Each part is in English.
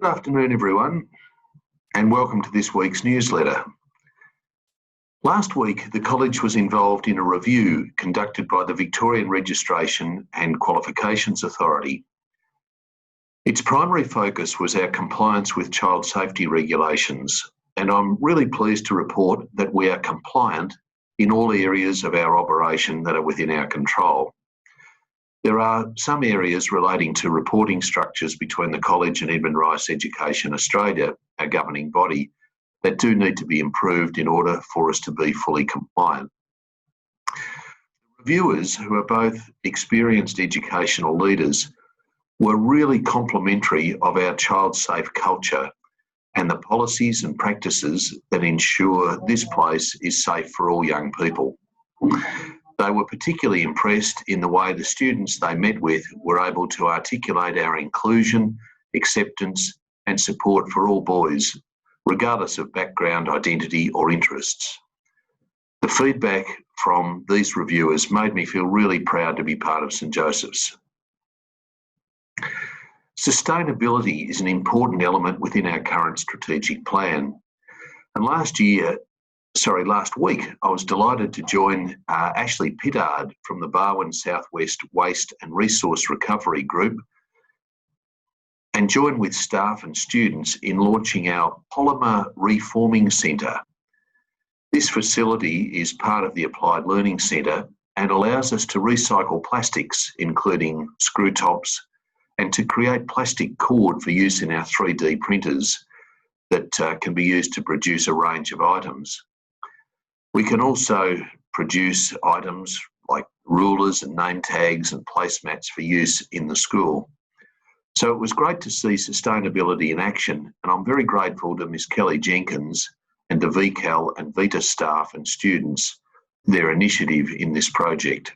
Good afternoon, everyone, and welcome to this week's newsletter. Last week, the College was involved in a review conducted by the Victorian Registration and Qualifications Authority. Its primary focus was our compliance with child safety regulations, and I'm really pleased to report that we are compliant in all areas of our operation that are within our control. There are some areas relating to reporting structures between the College and Edmund Rice Education Australia, our governing body, that do need to be improved in order for us to be fully compliant. Reviewers, who are both experienced educational leaders, were really complimentary of our child-safe culture and the policies and practices that ensure this place is safe for all young people. They were particularly impressed in the way the students they met with were able to articulate our inclusion, acceptance and support for all boys, regardless of background, identity or interests. The feedback from these reviewers made me feel really proud to be part of St Joseph's. Sustainability is an important element within our current strategic plan. And last week, I was delighted to join Ashley Pittard from the Barwon Southwest Waste and Resource Recovery Group and join with staff and students in launching our Polymer Reforming Centre. This facility is part of the Applied Learning Centre and allows us to recycle plastics, including screw tops, and to create plastic cord for use in our 3D printers that can be used to produce a range of items. We can also produce items like rulers and name tags and placemats for use in the school. So it was great to see sustainability in action, and I'm very grateful to Ms Kelly Jenkins and the VCAL and VITA staff and students for their initiative in this project.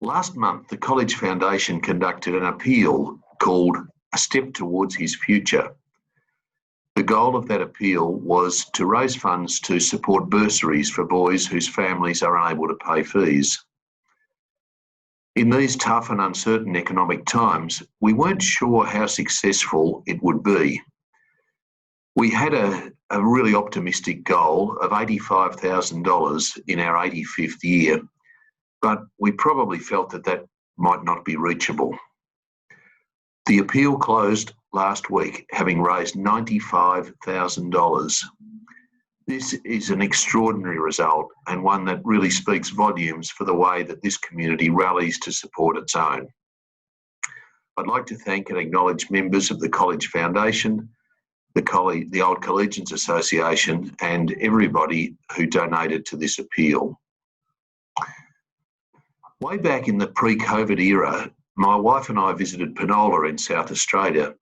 Last month, the College Foundation conducted an appeal called A Step Towards His Future. The goal of that appeal was to raise funds to support bursaries for boys whose families are unable to pay fees. In these tough and uncertain economic times, we weren't sure how successful it would be. We had a really optimistic goal of $85,000 in our 85th year, but we probably felt that might not be reachable. The appeal closed last week, having raised $95,000. This is an extraordinary result and one that really speaks volumes for the way that this community rallies to support its own. I'd like to thank and acknowledge members of the College Foundation, the Old Collegians Association, and everybody who donated to this appeal. Way back in the pre-COVID era, my wife and I visited Penola in South Australia.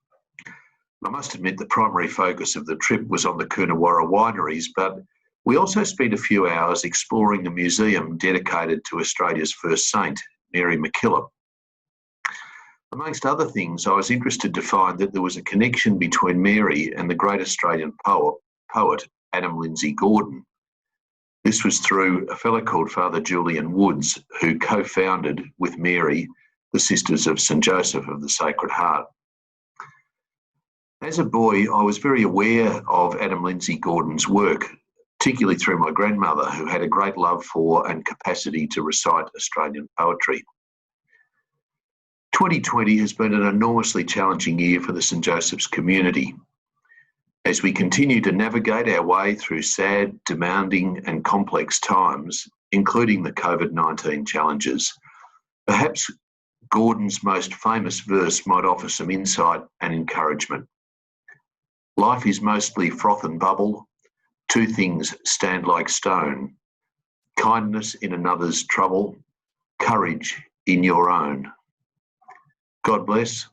I must admit the primary focus of the trip was on the Coonawarra wineries, but we also spent a few hours exploring the museum dedicated to Australia's first saint, Mary MacKillop. Amongst other things, I was interested to find that there was a connection between Mary and the great Australian poet Adam Lindsay Gordon. This was through a fellow called Father Julian Woods, who co-founded with Mary the Sisters of St Joseph of the Sacred Heart. As a boy, I was very aware of Adam Lindsay Gordon's work, particularly through my grandmother, who had a great love for and capacity to recite Australian poetry. 2020 has been an enormously challenging year for the St Joseph's community. As we continue to navigate our way through sad, demanding and complex times, including the COVID-19 challenges, perhaps Gordon's most famous verse might offer some insight and encouragement. Life is mostly froth and bubble. Two things stand like stone. Kindness in another's trouble, courage in your own. God bless.